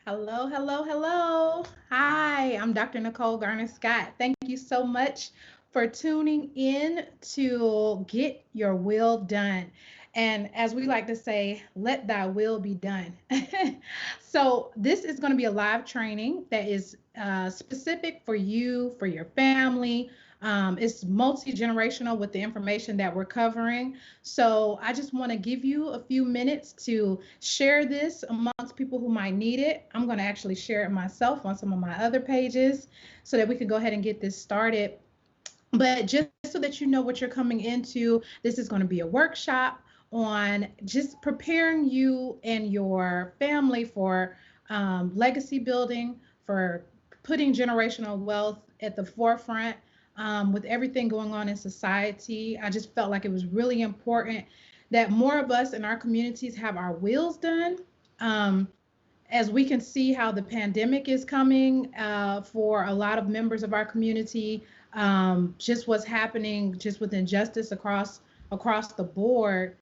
Hello, hello, hello. Hi, I'm Dr. Nicole Garner Scott. Thank you so much for tuning in to Get Your Will Done. And as we like to say, let thy will be done. So, this is going to be a live training that is specific for you, for your family. It's multi generational with the information that we're covering. So, I just want to give you a few minutes to share this amongst people who might need it. I'm going to actually share it myself on some of my other pages so that we can go ahead and get this started. But just so that you know what you're coming into, this is going to be a workshop on just preparing you and your family for legacy building, for putting generational wealth at the forefront. With everything going on in society, I just felt like it was really important that more of us in our communities have our wills done. Um, as we can see how the pandemic is coming for a lot of members of our community, just what's happening just with injustice across the board,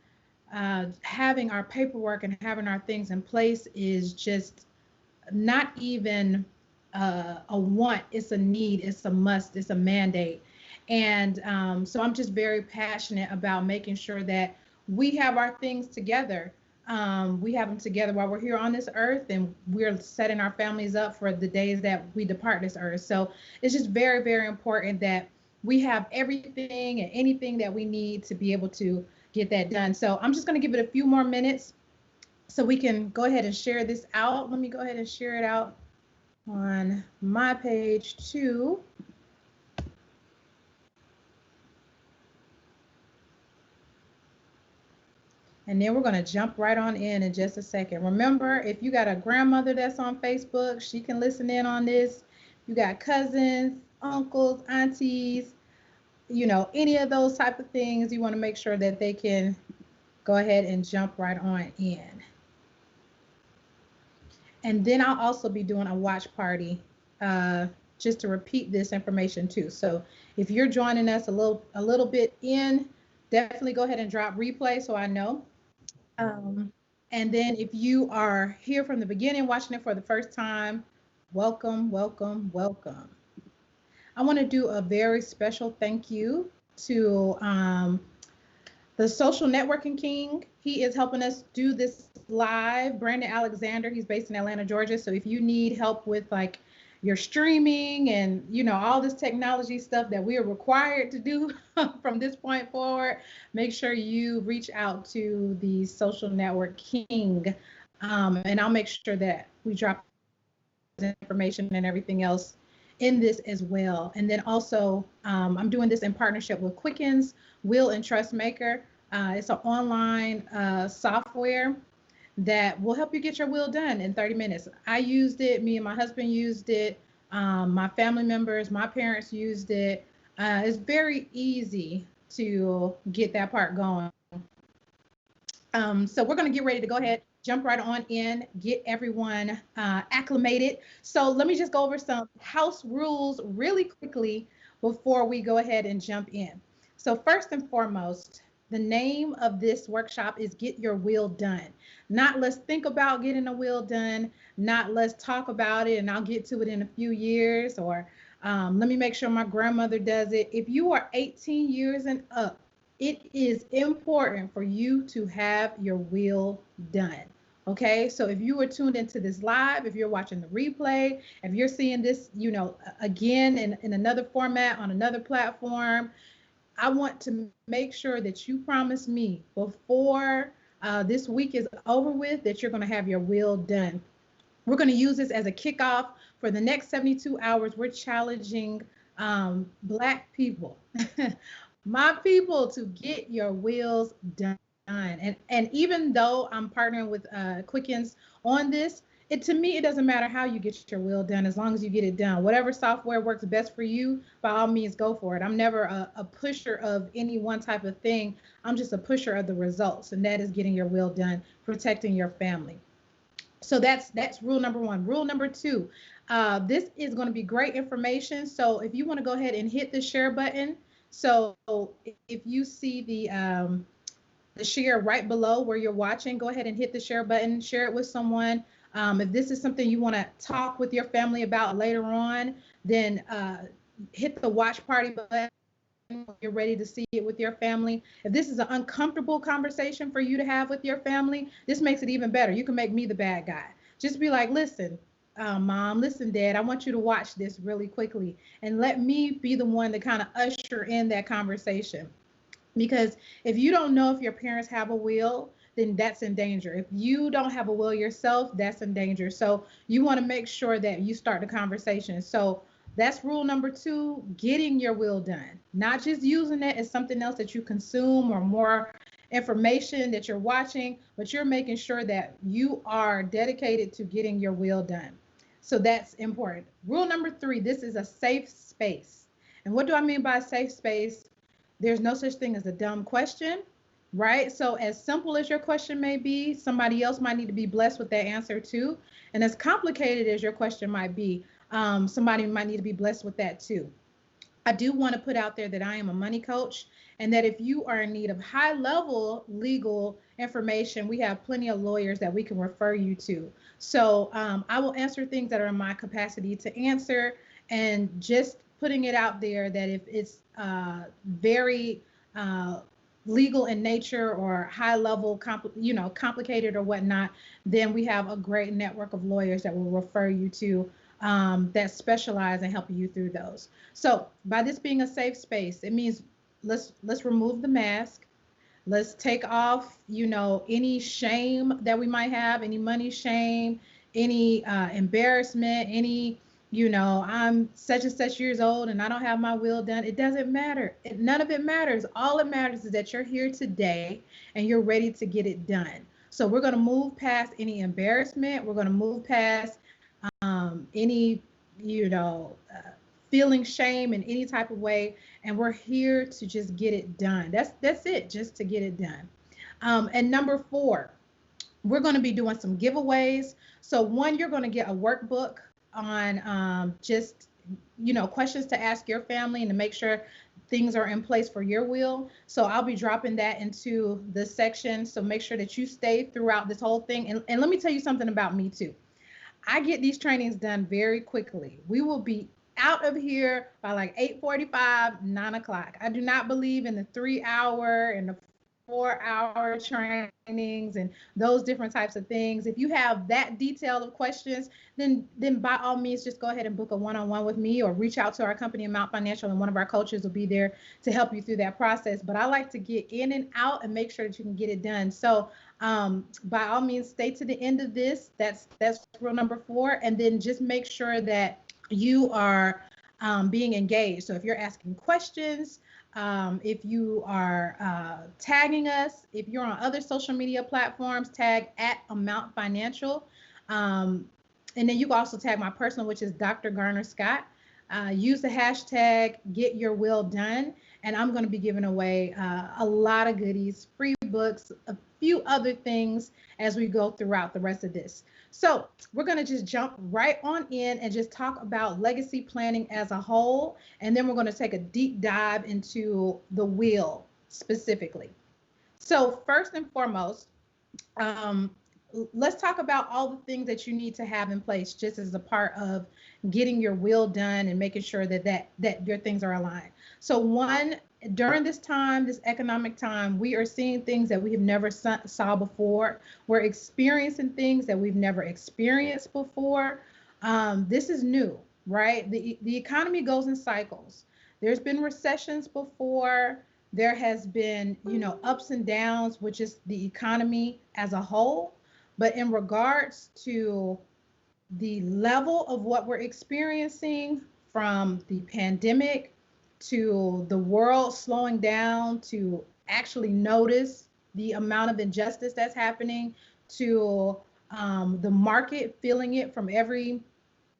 having our paperwork and having our things in place is just not even a want, it's a need, it's a must, it's a mandate. And so I'm just very passionate about making sure that we have our things together. We have them together while we're here on this earth, and we're setting our families up for the days that we depart this earth. So it's just very, very important that we have everything and anything that we need to be able to get that done. So I'm just going to give it a few more minutes so we can go ahead and share this out. Let me go ahead and share it out on my page too. And then we're going to jump right on in just a second. Remember, if you got a grandmother that's on Facebook, she can listen in on this. You got cousins, uncles, aunties, any of those type of things, you want to make sure that they can go ahead and jump right on in. And then I'll also be doing a watch party just to repeat this information too. So if you're joining us a little bit in, definitely go ahead and drop replay so I know. And then if you are here from the beginning, watching it for the first time, welcome, welcome, welcome. I want to do a very special thank you to the Social Networking King. He is helping us do this live. Brandon Alexander, he's based in Atlanta, Georgia. So if you need help with like your streaming and all this technology stuff that we are required to do from this point forward, make sure you reach out to the Social Network King, and I'll make sure that we drop information and everything else in this as well. And then also I'm doing this in partnership with Quickens, Will and Trust Maker. It's an online software that will help you get your will done in 30 minutes. I used it, me and my husband used it, my family members, my parents used it. It's very easy to get that part going. So we're going to get ready to go ahead, jump right on in, get everyone acclimated. So let me just go over some house rules really quickly before we go ahead and jump in. So first and foremost, the name of this workshop is Get Your Will Done. Not let's think about getting a will done, not let's talk about it and I'll get to it in a few years, or let me make sure my grandmother does it. If you are 18 years and up, it is important for you to have your will done. Okay, so if you were tuned into this live, if you're watching the replay, if you're seeing this, again in another format on another platform, I want to make sure that you promise me before this week is over with that you're going to have your will done. We're going to use this as a kickoff for the next 72 hours. We're challenging Black people, my people, to get your wills done. And even though I'm partnering with Quickens on this, to me, it doesn't matter how you get your will done as long as you get it done. Whatever software works best for you, by all means, go for it. I'm never a pusher of any one type of thing. I'm just a pusher of the results, and that is getting your will done, protecting your family. So that's rule number one. Rule number two, this is going to be great information. So if you want to go ahead and hit the share button. So if you see the share right below where you're watching, go ahead and hit the share button, share it with someone. If this is something you want to talk with your family about later on, then hit the watch party button when you're ready to see it with your family. If this is an uncomfortable conversation for you to have with your family, this makes it even better. You can make me the bad guy. Just be like, listen, mom, listen, dad, I want you to watch this really quickly and let me be the one to kind of usher in that conversation. Because if you don't know if your parents have a will, then that's in danger. If you don't have a will yourself, that's in danger. So you want to make sure that you start the conversation. So that's rule number two, getting your will done, not just using it as something else that you consume or more information that you're watching, but you're making sure that you are dedicated to getting your will done. So that's important. Rule number three, this is a safe space. And what do I mean by a safe space? There's no such thing as a dumb question, right? So as simple as your question may be, somebody else might need to be blessed with that answer too. And as complicated as your question might be, somebody might need to be blessed with that too. I do want to put out there that I am a money coach, and that if you are in need of high level legal information, we have plenty of lawyers that we can refer you to. So I will answer things that are in my capacity to answer, and just putting it out there that if it's very uh, legal in nature or high level, complicated or whatnot, then we have a great network of lawyers that will refer you to that specialize in helping you through those. So by this being a safe space, it means let's remove the mask. Let's take off, any shame that we might have, any money shame, any embarrassment, any, I'm such and such years old and I don't have my will done. It doesn't matter. None of it matters. All it matters is that you're here today and you're ready to get it done. So we're going to move past any embarrassment. We're going to move past any, you know, uh, feeling shame in any type of way, and we're here to just get it done. That's it, just to get it done. And number 4, we're going to be doing some giveaways. So one, you're going to get a workbook on just questions to ask your family and to make sure things are in place for your will. So I'll be dropping that into the section. So make sure that you stay throughout this whole thing. And let me tell you something about me too. I get these trainings done very quickly. We will be out of here by like 8:45, 9 o'clock. I do not believe in the 3 hour and the 4 hour trainings and those different types of things. If you have that detail of questions, then by all means just go ahead and book a one-on-one with me or reach out to our company Amount Financial, and one of our coaches will be there to help you through that process. But I like to get in and out and make sure that you can get it done. So by all means, stay to the end of this. That's rule number 4, and then just make sure that you are being engaged. So if you're asking questions, if you are tagging us, if you're on other social media platforms, tag at Amount Financial. And then you can also tag my personal, which is Dr. Garner Scott. Use the hashtag Get Your Will Done. And I'm going to be giving away a lot of goodies, free books, a few other things as we go throughout the rest of this. So we're going to just jump right on in and just talk about legacy planning as a whole. And then we're going to take a deep dive into the will specifically. So first and foremost, um, let's talk about all the things that you need to have in place just as a part of getting your will done and making sure that your things are aligned. So one, during this time, this economic time, we are seeing things that we have never saw before. We're experiencing things that we've never experienced before. This is new, right? The economy goes in cycles. There's been recessions before. There has been, ups and downs, which is the economy as a whole. But in regards to the level of what we're experiencing, from the pandemic to the world slowing down to actually notice the amount of injustice that's happening, to the market feeling it from every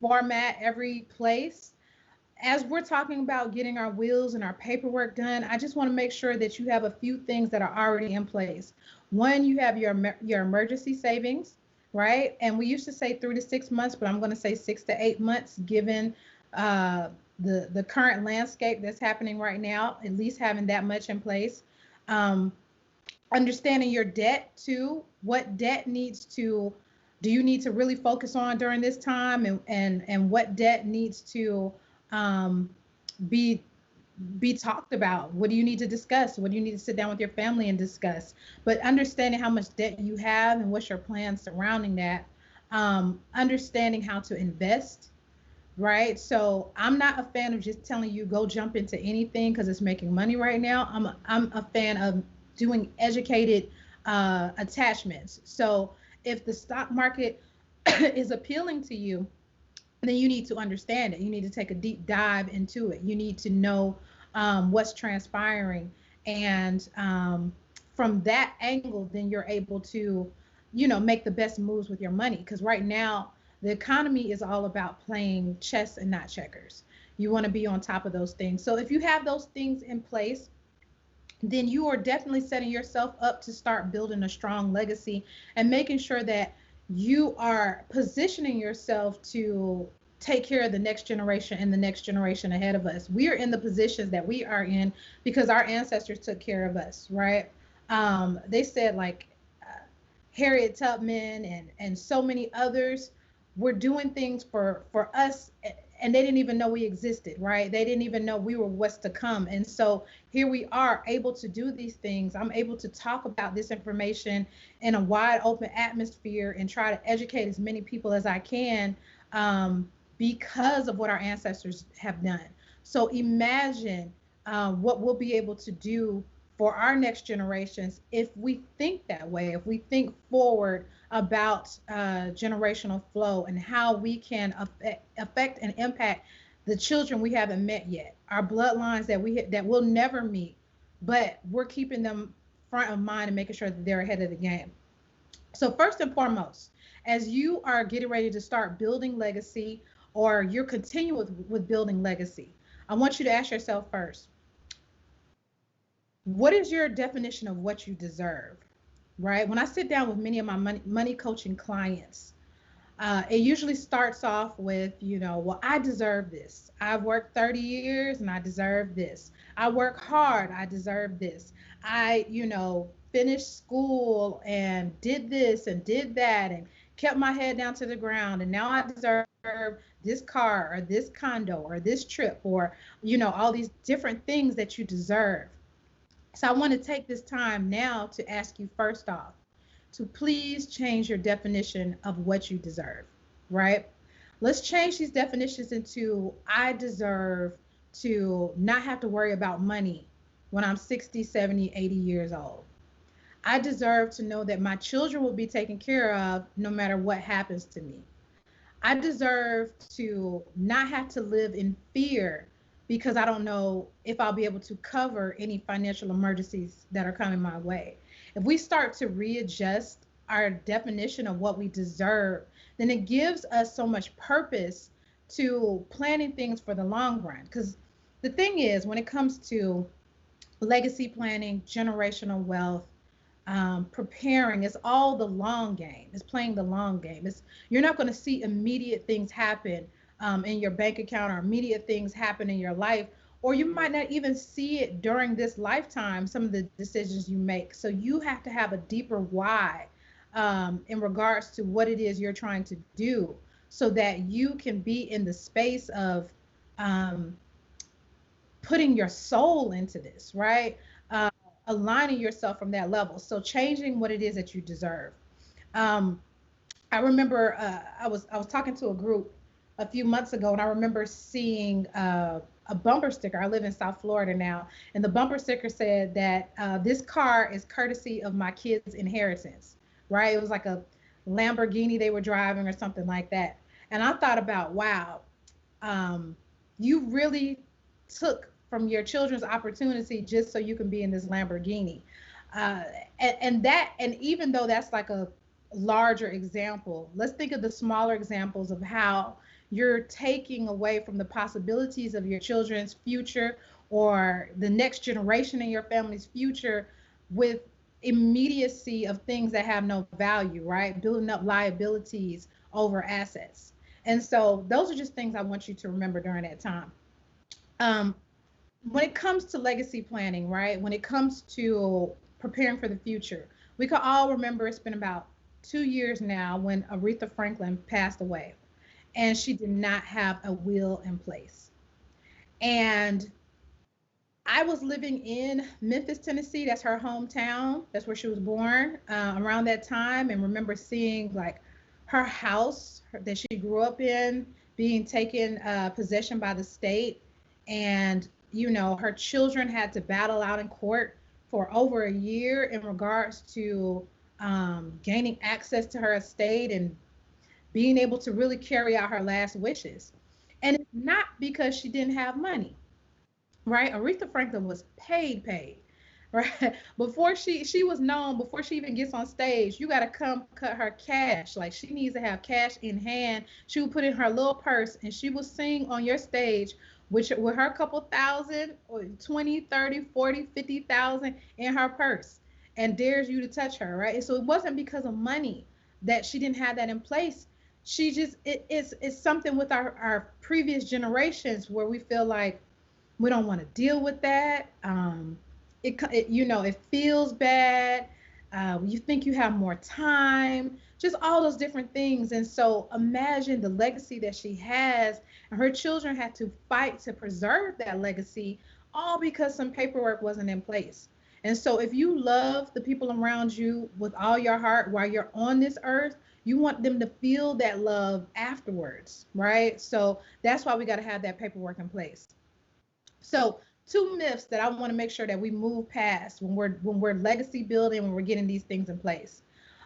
format, every place. As we're talking about getting our wills and our paperwork done, I just want to make sure that you have a few things that are already in place. One, you have your emergency savings, right? And we used to say 3 to 6 months, but I'm going to say 6 to 8 months, given the current landscape that's happening right now. At least having that much in place. Understanding your debt too. What debt do you need to really focus on during this time, and what debt needs to be talked about? What do you need to discuss? What do you need to sit down with your family and discuss? But understanding how much debt you have and what's your plan surrounding that. Understanding how to invest, right? So I'm not a fan of just telling you go jump into anything because it's making money right now. I'm a fan of doing educated attachments. So if the stock market is appealing to you, then you need to understand it. You need to take a deep dive into it. You need to know what's transpiring. And from that angle, then you're able to, make the best moves with your money. Because right now, the economy is all about playing chess and not checkers. You want to be on top of those things. So if you have those things in place, then you are definitely setting yourself up to start building a strong legacy and making sure that you are positioning yourself to take care of the next generation and the next generation ahead of us. We are in the positions that we are in because our ancestors took care of us, right? They said, like Harriet Tubman and so many others were doing things for us and they didn't even know we existed, right? They didn't even know we were what's to come. And so here we are able to do these things. I'm able to talk about this information in a wide open atmosphere and try to educate as many people as I can, because of what our ancestors have done. So imagine what we'll be able to do for our next generations if we think that way, if we think forward about generational flow and how we can affect and impact the children we haven't met yet, our bloodlines that we'll never meet, but we're keeping them front of mind and making sure that they're ahead of the game. So first and foremost, as you are getting ready to start building legacy, or you're continuing with building legacy, I want you to ask yourself first, what is your definition of what you deserve? Right? When I sit down with many of my money coaching clients, it usually starts off with, well, I deserve this. I've worked 30 years and I deserve this. I work hard. I deserve this. I, finished school and did this and did that and kept my head down to the ground. And now I deserve this car or this condo or this trip or, all these different things that you deserve. So I want to take this time now to ask you first off to please change your definition of what you deserve, right? Let's change these definitions into I deserve to not have to worry about money when I'm 60, 70, 80 years old. I deserve to know that my children will be taken care of no matter what happens to me. I deserve to not have to live in fear because I don't know if I'll be able to cover any financial emergencies that are coming my way. If we start to readjust our definition of what we deserve, then it gives us so much purpose to planning things for the long run. Because the thing is, when it comes to legacy planning, generational wealth, preparing, it's all the long game. It's playing the long game. You're not going to see immediate things happen in your bank account or immediate things happen in your life, or you might not even see it during this lifetime, some of the decisions you make. So you have to have a deeper why in regards to what it is you're trying to do so that you can be in the space of um, putting your soul into this, right? Aligning yourself from that level. So changing what it is that you deserve. Um, I remember I was talking to a group a few months ago, and I remember seeing a bumper sticker. I live in South Florida now, and the bumper sticker said that this car is courtesy of my kids' inheritance. Right? It was like a Lamborghini they were driving or something like that. And I thought about, wow, you really took from your children's opportunity just so you can be in this Lamborghini. Uh, and even though that's like a larger example, let's think of the smaller examples of how you're taking away from the possibilities of your children's future or the next generation in your family's future with immediacy of things that have no value, right? Building up liabilities over assets. And so those are just things I want you to remember during that time. Um, when it comes to legacy planning, right? When it comes to preparing for the future, we can all remember it's been about 2 years now when Aretha Franklin passed away, and she did not have a will in place. And I was living in Memphis, Tennessee. That's her hometown. That's where she was born around that time. And remember seeing like her house that she grew up in being taken possession by the state. And, her children had to battle out in court for over a year in regards to gaining access to her estate and being able to really carry out her last wishes. And it's not because she didn't have money, right? Aretha Franklin was paid, right? Before she was known, before she even gets on stage, you got to come cut her cash. Like she needs to have cash in hand. She would put in her little purse and she would sing on your stage with her couple thousand or 20, 30, 40, 50,000 in her purse and dares you to touch her, right? And so it wasn't because of money that she didn't have that in place. She just it's something with our previous generations where we feel like we don't want to deal with that. It feels bad. You think you have more time, just all those different things. And so imagine the legacy that she has, and her children had to fight to preserve that legacy, all because some paperwork wasn't in place. And so if you love the people around you with all your heart while you're on this earth, you want them to feel that love afterwards, right? So that's why we got to have that paperwork in place. So two myths that I want to make sure that we move past when we're legacy building, when we're getting these things in place.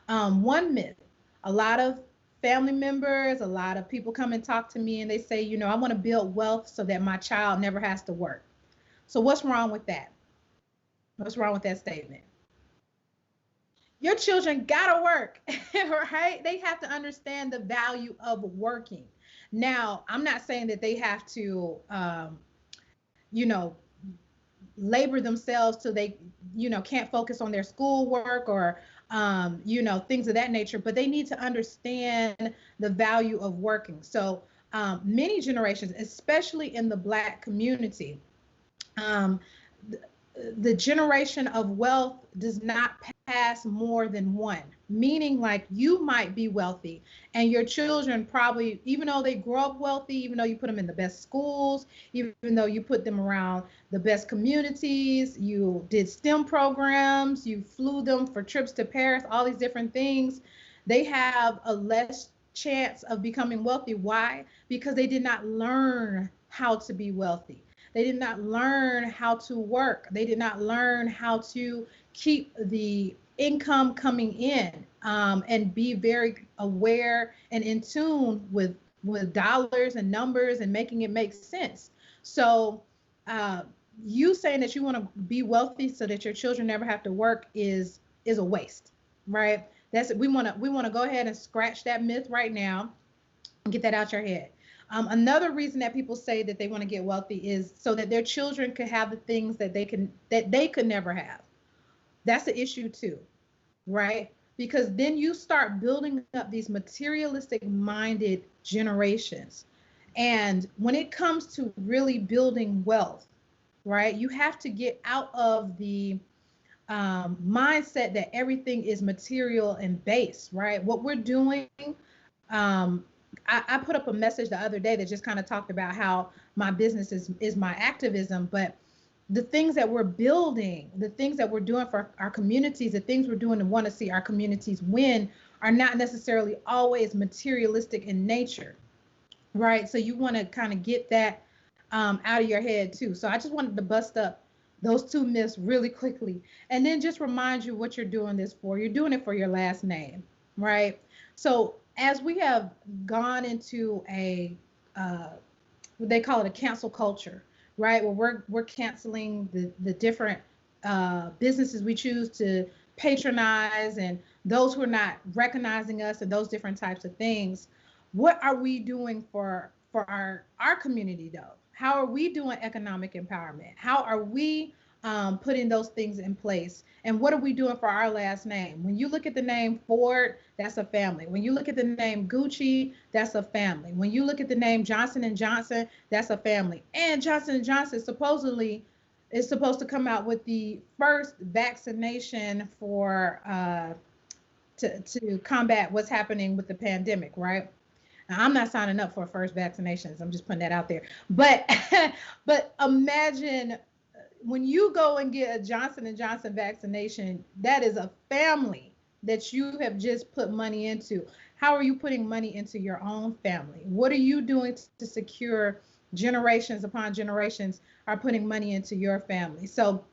One myth: a lot of family members, a lot of people come and talk to me and they say, I want to build wealth so that my child never has to work. So what's wrong with that? What's wrong with that statement? Your children gotta work, right? They have to understand the value of working. Now, I'm not saying that they have to, you know, labor themselves till they can't focus on their schoolwork or things of that nature, but they need to understand the value of working. So many generations, especially in the Black community, um, the generation of wealth does not pass more than one, meaning like you might be wealthy and your children probably, even though they grow up wealthy, even though you put them in the best schools, even though you put them around the best communities, you did STEM programs, you flew them for trips to Paris, all these different things, they have a less chance of becoming wealthy. Why? Because they did not learn how to be wealthy. They did not learn how to work. They did not learn how to keep the income coming in, and be very aware and in tune with dollars and numbers and making it make sense. So, uh, you saying that you want to be wealthy so that your children never have to work is a waste, right? That's we want to go ahead and scratch that myth right now and get that out your head. Another reason that people say that they want to get wealthy is so that their children could have the things that they could never have. That's the issue too, right? Because then you start building up these materialistic minded generations. And when it comes to really building wealth, right, you have to get out of the mindset that everything is material and base, right? What we're doing, um, I put up a message the other day that just kind of talked about how my business is my activism, but the things that we're building, the things that we're doing for our communities, the things we're doing to want to see our communities win are not necessarily always materialistic in nature, right? So you want to kind of get that out of your head too. So I just wanted to bust up those two myths really quickly, and then just remind you what you're doing this for. You're doing it for your last name, right? So as we have gone into a what they call it a cancel culture, right? Where we're canceling the different businesses we choose to patronize and those who are not recognizing us and those different types of things. What are we doing for our community though? How are we doing economic empowerment? How are we putting those things in place? And what are we doing for our last name? When you look at the name Ford, that's a family. When you look at the name Gucci, that's a family. When you look at the name Johnson and Johnson, that's a family. And Johnson and Johnson supposedly is supposed to come out with the first vaccination for to combat what's happening with the pandemic, right? Now, I'm not signing up for first vaccinations. I'm just putting that out there. But but imagine when you go and get a Johnson and Johnson vaccination, that is a family that you have just put money into. How are you putting money into your own family? What are you doing to secure generations upon generations are putting money into your family? So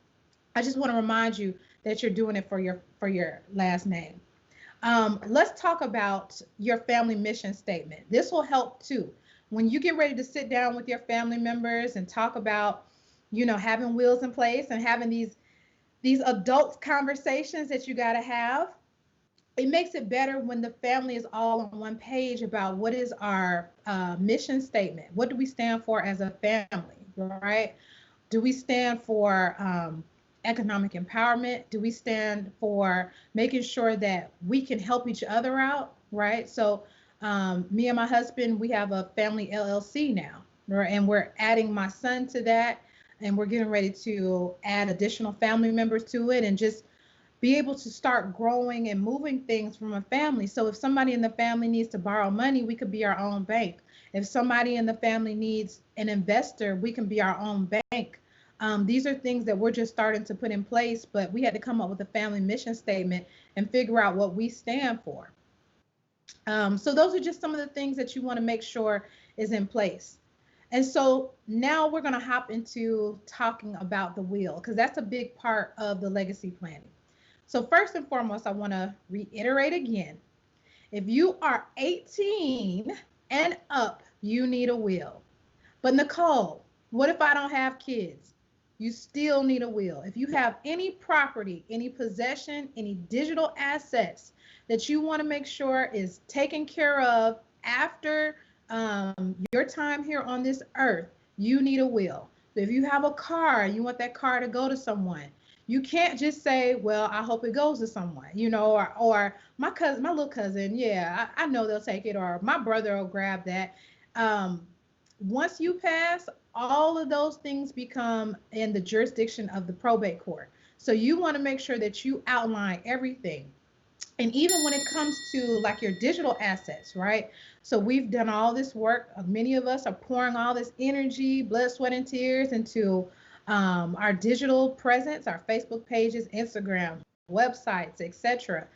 I just want to remind you that you're doing it for your last name. Let's talk about your family mission statement. This will help too. When you get ready to sit down with your family members and talk about, having wheels in place and having these adult conversations that you got to have, it makes it better when the family is all on one page about what is our mission statement. What do we stand for as a family, right? Do we stand for economic empowerment? Do we stand for making sure that we can help each other out, right? So me and my husband, we have a family LLC now, right? And we're adding my son to that, and we're getting ready to add additional family members to it, and just be able to start growing and moving things from a family. So if somebody in the family needs to borrow money, we could be our own bank. If somebody in the family needs an investor, we can be our own bank. These are things that we're just starting to put in place, but we had to come up with a family mission statement and figure out what we stand for. So those are just some of the things that you want to make sure is in place. And so now we're going to hop into talking about the will, because that's a big part of the legacy planning. So first and foremost, I want to reiterate again, if you are 18 and up, you need a will. But Nicole, what if I don't have kids? You still need a will. If you have any property, any possession, any digital assets that you want to make sure is taken care of after your time here on this earth, you need a will. So if you have a car, you want that car to go to someone. You can't just say, well, I hope it goes to someone, or my cousin, my little cousin, yeah, I know they'll take it, or my brother will grab that. Once you pass, all of those things become in the jurisdiction of the probate court. So you want to make sure that you outline everything. And even when it comes to like your digital assets, right? So we've done all this work. Many of us are pouring all this energy, blood, sweat, and tears into our digital presence, our Facebook pages, Instagram, websites, etc.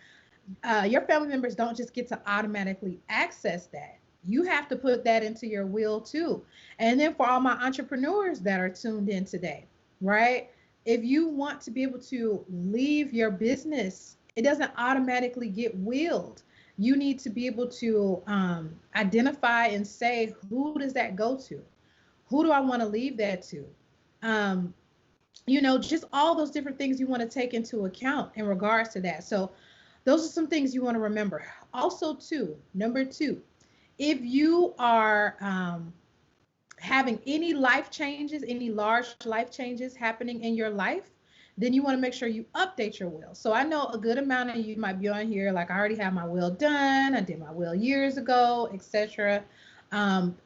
Your family members don't just get to automatically access that. You have to put that into your will too. And then for all my entrepreneurs that are tuned in today, right? If you want to be able to leave your business, it doesn't automatically get willed. You need to be able to identify and say, who does that go to? Who do I want to leave that to? Um, just all those different things you want to take into account in regards to that. So those are some things you want to remember. Also, too, number two, if you are having any life changes, any large life changes happening in your life, then you want to make sure you update your will. So I know a good amount of you might be on here like, I already have my will done, I did my will years ago, etc.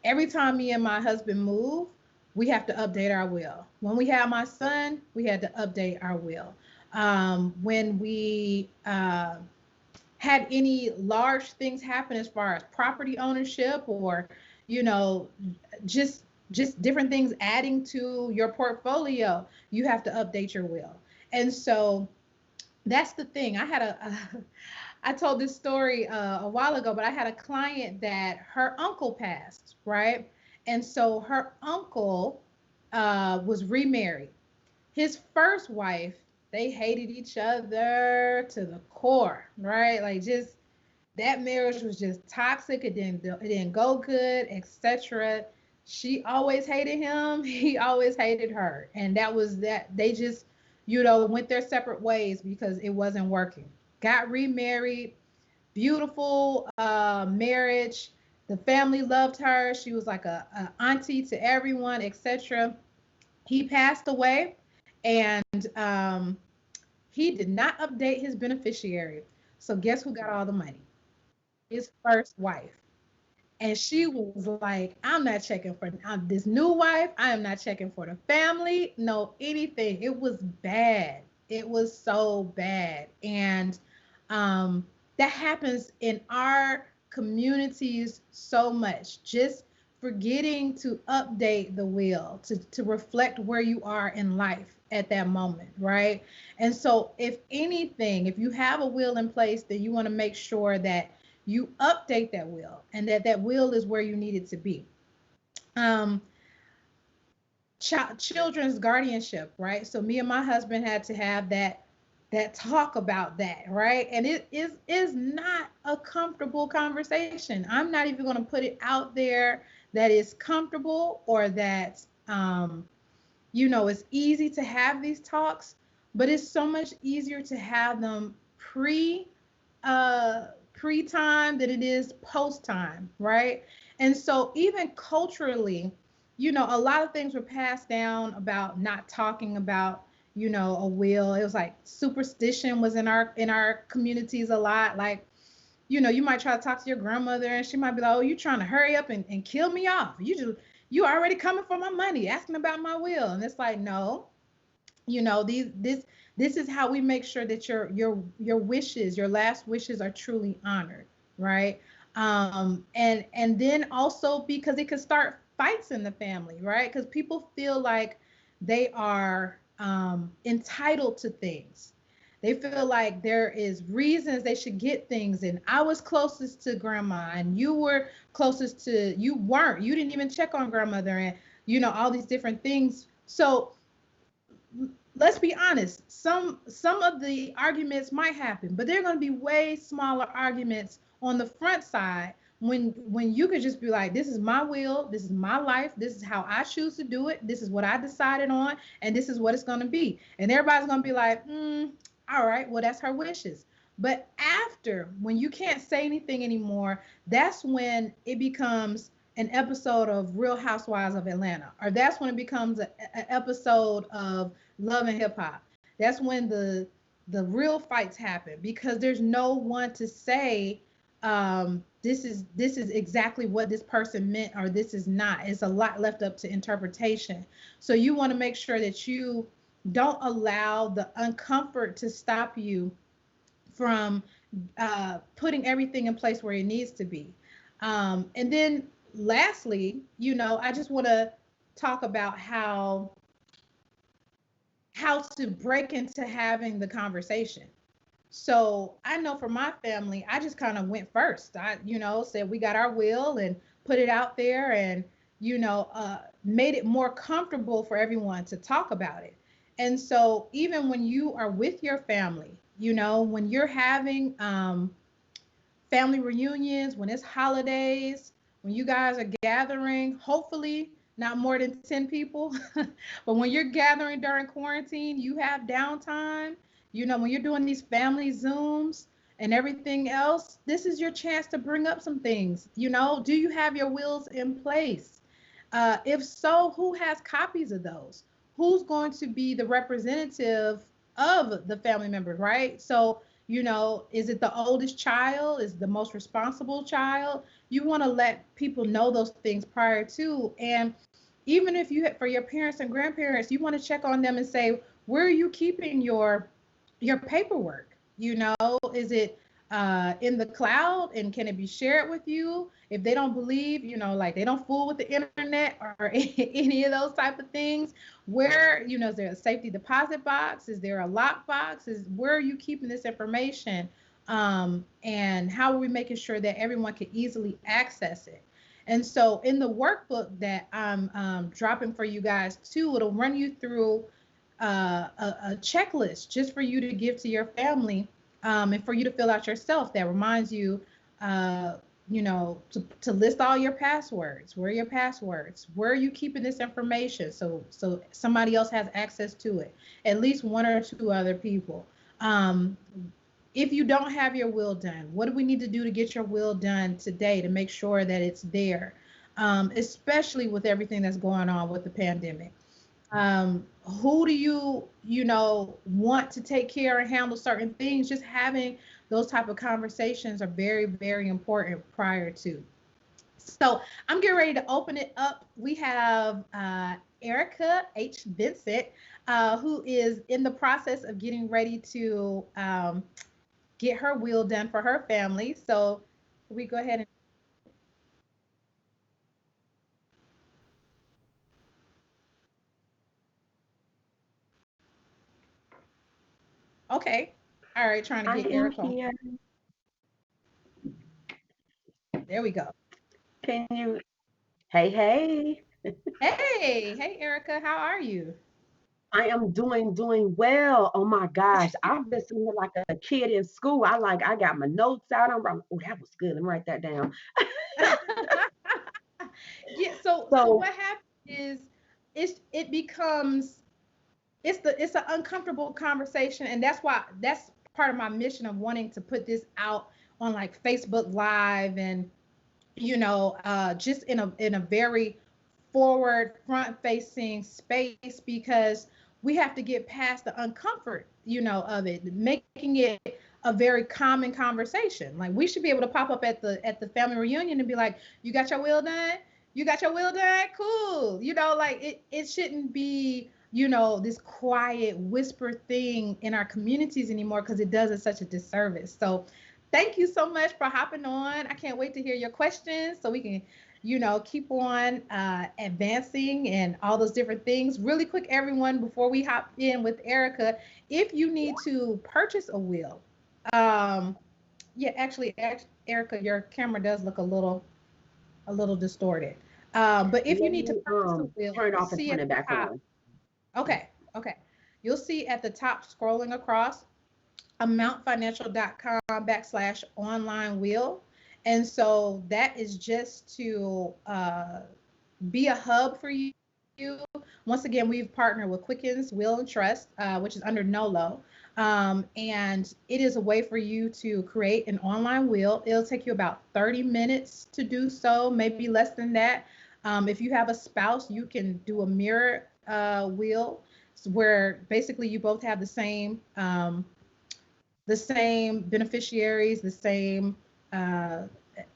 Every time me and my husband move, we have to update our will. When we had my son, we had to update our will. When we had any large things happen as far as property ownership, or you know just different things adding to your portfolio, you have to update your will. And so that's the thing. I told this story a while ago, but I had a client that her uncle passed, right? And so her uncle was remarried. His first wife, they hated each other to the core, right? Like, just that marriage was just toxic. It didn't go good, etc. She always hated him. He always hated her. And that was that. They just, went their separate ways because it wasn't working. Got remarried, beautiful marriage. The family loved her. She was like a auntie to everyone, etc. He passed away, and he did not update his beneficiary. So guess who got all the money? His first wife. And she was like, I'm not checking for this new wife. I am not checking for the family. No, anything. It was bad. It was so bad. And that happens in our communities so much. Just forgetting to update the will to reflect where you are in life at that moment, right? And so, if anything, if you have a will in place, then you want to make sure that you update that will, and that will is where you need it to be. Um, children's guardianship, right? So me and my husband had to have that talk about that, right? And it is not a comfortable conversation. I'm not even going to put it out there that is comfortable, or that it's easy to have these talks, but it's so much easier to have them pre-time than it is post-time, right? And so even culturally, a lot of things were passed down about not talking about, a will. It was like superstition was in our communities a lot. Like, you might try to talk to your grandmother, and she might be like, oh, you trying to hurry up and kill me off. You already coming for my money, asking about my will. And it's like, no, these This is how we make sure that your wishes, your last wishes are truly honored, right? And then also because it could start fights in the family, right? Because people feel like they are entitled to things. They feel like there is reasons they should get things, and I was closest to grandma and you were closest to, you weren't, you didn't even check on grandmother, and all these different things. So let's be honest, some of the arguments might happen, but they're going to be way smaller arguments on the front side when you could just be like, this is my will, this is my life, this is how I choose to do it, this is what I decided on, and this is what it's going to be. And everybody's going to be like, all right, well, that's her wishes. But after, when you can't say anything anymore, that's when it becomes an episode of Real Housewives of Atlanta, or that's when it becomes an episode of Love and Hip Hop. That's when the real fights happen, because there's no one to say, this is exactly what this person meant, or this is not. It's a lot left up to interpretation. So you want to make sure that you don't allow the uncomfort to stop you from putting everything in place where it needs to be. And then lastly, I just want to talk about how to break into having the conversation. So I know for my family, I just kind of went first. I, said we got our will and put it out there, and made it more comfortable for everyone to talk about it. And so even when you are with your family, when you're having family reunions, when it's holidays, when you guys are gathering, hopefully not more than 10 people, but when you're gathering during quarantine, you have downtime, when you're doing these family Zooms and everything else, this is your chance to bring up some things. Do you have your wills in place? If so, who has copies of those? Who's going to be the representative of the family members, right? So, is it the oldest child? Is it the most responsible child? You want to let people know those things prior to. And even if for your parents and grandparents, you want to check on them and say, where are you keeping your paperwork? Is it in the cloud, and can it be shared with you? If they don't believe, like they don't fool with the internet or any of those type of things, where, is there a safety deposit box? Is there a lock box? Where are you keeping this information? And how are we making sure that everyone can easily access it? And so in the workbook that I'm dropping for you guys too, it'll run you through a checklist just for you to give to your family, and for you to fill out yourself, that reminds you, uh, to list all your passwords. Where are your passwords? Where are you keeping this information? So somebody else has access to it, at least one or two other people. Um, if you don't have your will done, what do we need to do to get your will done today to make sure that it's there? Especially with everything that's going on with the pandemic. Who do you want to take care and handle certain things? Just having those type of conversations are very, very important prior to. So I'm getting ready to open it up. We have Erica H. Vincent, who is in the process of getting ready to get her will done for her family. So we go ahead and, okay. All right, trying to I get am Erica on. here. There we go. Can you? Hey, hey. Hey, Erica, how are you? I am doing well. Oh my gosh. I've been sitting here like a kid in school. I got my notes out. Oh, that was good. Let me write that down. Yeah, so So what happens is it becomes, it's an uncomfortable conversation, and that's part of my mission of wanting to put this out on like Facebook Live, and just in a very forward, front facing space, because we have to get past the uncomfort, of it, making it a very common conversation. Like, we should be able to pop up at the family reunion and be like, you got your will done? You got your will done? Cool. Like, it shouldn't be this quiet whisper thing in our communities anymore because it does us such a disservice. So thank you so much for hopping on. I can't wait to hear your questions so we can, keep on advancing and all those different things. Really quick, everyone, before we hop in with Erica, if you need to purchase a will, um, yeah, actually, Erica, your camera does look a little distorted. But if you Let need to me purchase a will, turn it you'll off and see turn at it the back top. on. Okay, okay. You'll see at the top scrolling across amountfinancial.com/online will. And so that is just to be a hub for you. Once again, we've partnered with Quickens Will and Trust, which is under Nolo. And it is a way for you to create an online will. It'll take you about 30 minutes to do so, maybe less than that. If you have a spouse, you can do a mirror will where basically you both have the same beneficiaries, the same uh,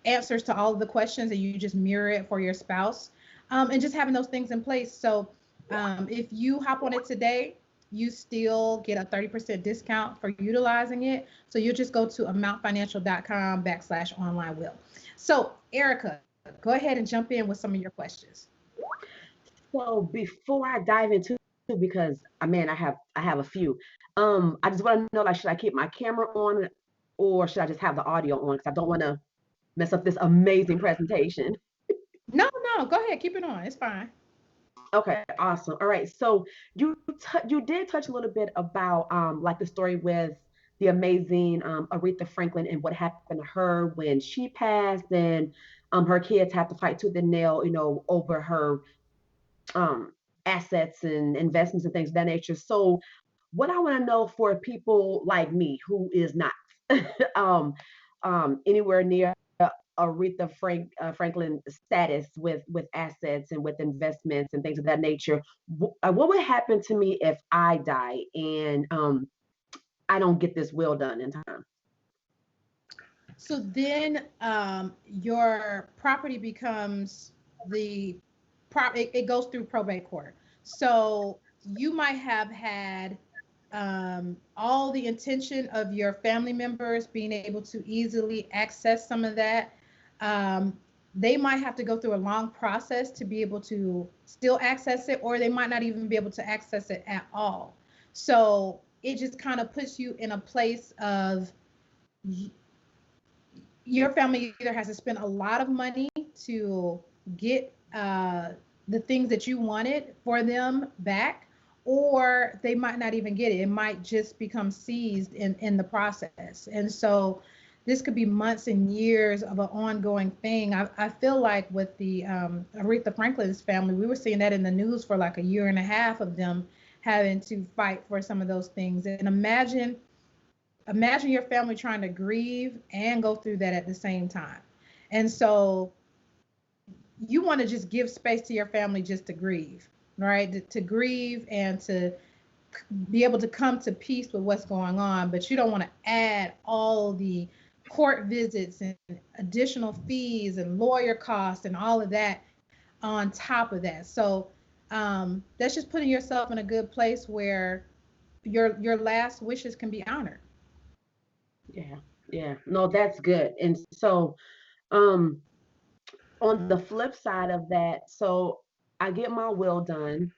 answers to all of the questions, and you just mirror it for your spouse, and just having those things in place. So if you hop on it today, you still get a 30% discount for utilizing it. So you just go to amountfinancial.com/online will. So Erica, go ahead and jump in with some of your questions. So before I dive into, because man, I have a few. I just want to know, like, should I keep my camera on, or should I just have the audio on? Because I don't want to mess up this amazing presentation. No, no, go ahead, keep it on. It's fine. Okay, awesome. All right, so you did touch a little bit about like the story with the amazing Aretha Franklin and what happened to her when she passed, and her kids had to fight tooth and nail, over her um assets and investments and things of that nature. So what I want to know for people like me who is not um anywhere near Franklin status with assets and with investments and things of that nature. What would happen to me if I die and I don't get this will done in time? So then your property becomes the it goes through probate court. So you might have had all the intention of your family members being able to easily access some of that. Um, they might have to go through a long process to be able to still access it, or they might not even be able to access it at all. So it just kind of puts you in a place of your family either has to spend a lot of money to get the things that you wanted for them back, or they might not even get it. It might just become seized in the process. And so this could be months and years of an ongoing thing. I feel like with the Aretha Franklin's family, we were seeing that in the news for like a year and a half of them having to fight for some of those things. And imagine your family trying to grieve and go through that at the same time. And so you want to just give space to your family just to grieve, right? To grieve and to be able to come to peace with what's going on, but you don't want to add all the court visits and additional fees and lawyer costs and all of that on top of that. So that's just putting yourself in a good place where your last wishes can be honored. Yeah, yeah. No, that's good. And so um on the flip side of that, so I get my will done,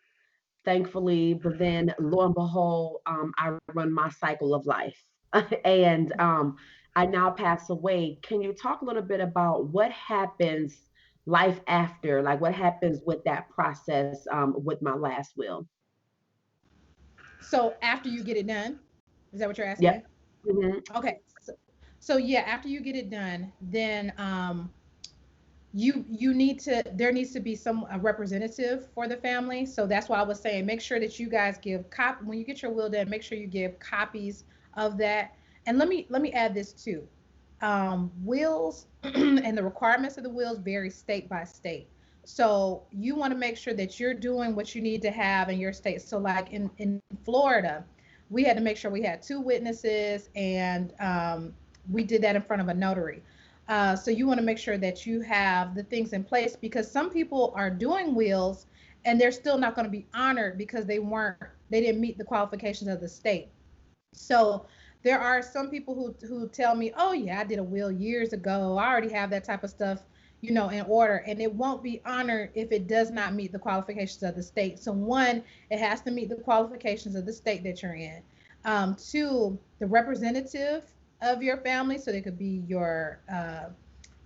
thankfully, but then lo and behold, I run my cycle of life. And I now pass away. Can you talk a little bit about what happens life after, like what happens with that process with my last will? So after you get it done, is that what you're asking? Yep. Hmm. Okay. So yeah, after you get it done, then you need to there needs to be some a representative for the family. So that's why I was saying make sure that you guys give when you get your will done, make sure you give copies of that. And let me add this too. Wills and the requirements of the wills vary state by state. So you want to make sure that you're doing what you need to have in your state. So like in Florida, we had to make sure we had two witnesses, and we did that in front of a notary. So you want to make sure that you have the things in place because some people are doing wills and they're still not going to be honored because they didn't meet the qualifications of the state. So there are some people who tell me, "Oh yeah, I did a will years ago. I already have that type of stuff, in order," and it won't be honored if it does not meet the qualifications of the state. So one, it has to meet the qualifications of the state that you're in. Two, the representative of your family, so they could be your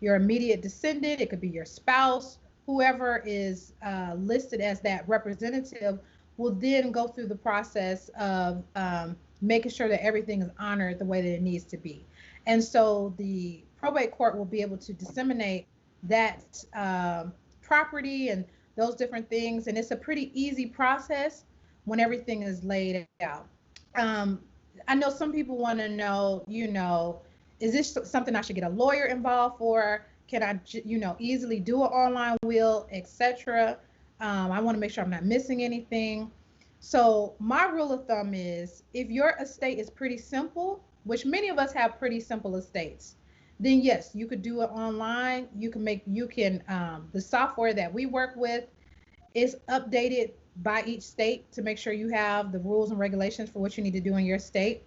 immediate descendant, it could be your spouse, whoever is listed as that representative will then go through the process of making sure that everything is honored the way that it needs to be. And so the probate court will be able to disseminate that property and those different things. And it's a pretty easy process when everything is laid out. Um, I know some people want to know, is this something I should get a lawyer involved for? Can I, easily do an online will, etc.? I want to make sure I'm not missing anything. So my rule of thumb is if your estate is pretty simple, which many of us have pretty simple estates, then yes, you could do it online. The software that we work with is updated by each state to make sure you have the rules and regulations for what you need to do in your state.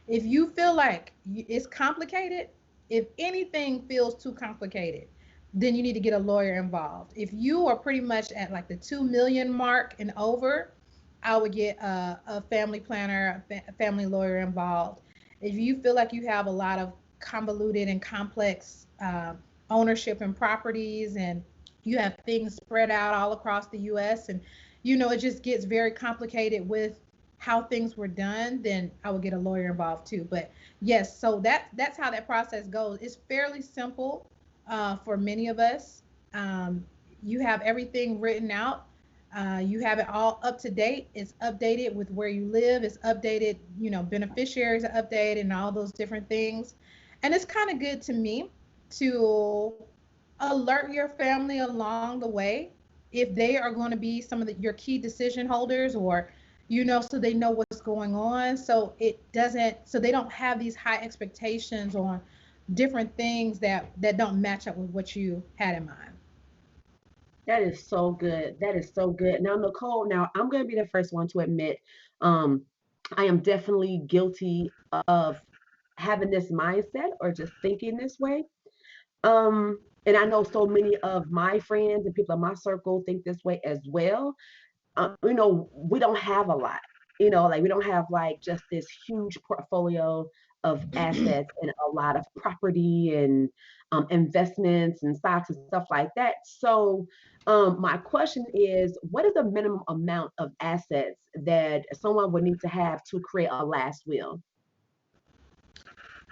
If you feel like it's complicated, if anything feels too complicated, then you need to get a lawyer involved. If you are pretty much at like the 2 million mark and over, I would get a family planner, a family lawyer involved. If you feel like you have a lot of convoluted and complex ownership and properties, and you have things spread out all across the US, and it just gets very complicated with how things were done, then I would get a lawyer involved too. But yes, so that's how that process goes. It's fairly simple for many of us. Um, you have everything written out. You have it all up to date. It's updated with where you live. It's updated, beneficiaries are updated and all those different things. And it's kind of good to me to alert your family along the way if they are going to be some of your key decision holders, or so they know what's going on, so they don't have these high expectations on different things that don't match up with what you had in mind. That is so good. That is so good. Now, Nicole, now I'm going to be the first one to admit, um, I am definitely guilty of having this mindset or just thinking this way. And I know so many of my friends and people in my circle think this way as well. We don't have a lot. Like we don't have like just this huge portfolio of assets and a lot of property and investments and stocks and stuff like that. So, my question is, what is the minimum amount of assets that someone would need to have to create a last will?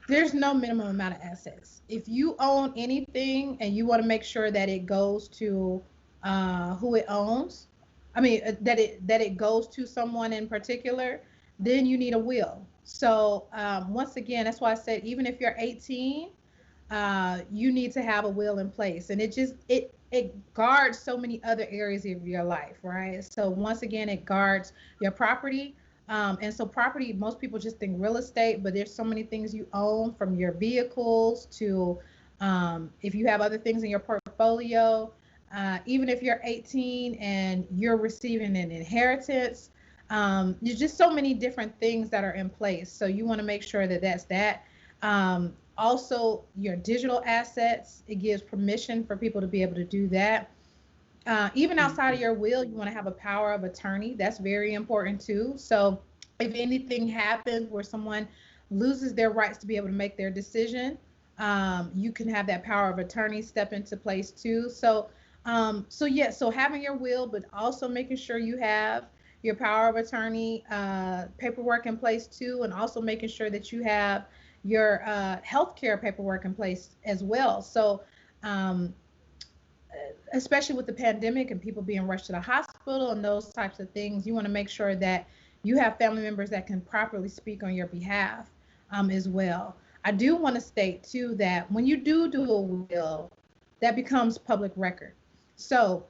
There's no minimum amount of assets. If you own anything and you want to make sure that it goes to who it owns, I mean that it goes to someone in particular, then you need a will. So once again, that's why I said even if you're 18, you need to have a will in place, and it guards so many other areas of your life, right? So once again, it guards your property. And so property, most people just think real estate, but there's so many things you own, from your vehicles to if you have other things in your portfolio. Even if you're 18 and you're receiving an inheritance, there's just so many different things that are in place. So you want to make sure that that's that. Also, your digital assets, it gives permission for people to be able to do that. Even outside of Mhm. your will, you want to have a power of attorney. That's very important too. So if anything happens where someone loses their rights to be able to make their decision, you can have that power of attorney step into place too. So having your will, but also making sure you have your power of attorney paperwork in place too, and also making sure that you have your healthcare paperwork in place as well. So um, especially with the pandemic and people being rushed to the hospital and those types of things, you want to make sure that you have family members that can properly speak on your behalf as well. I do want to state too that when you do a will, that becomes public record. So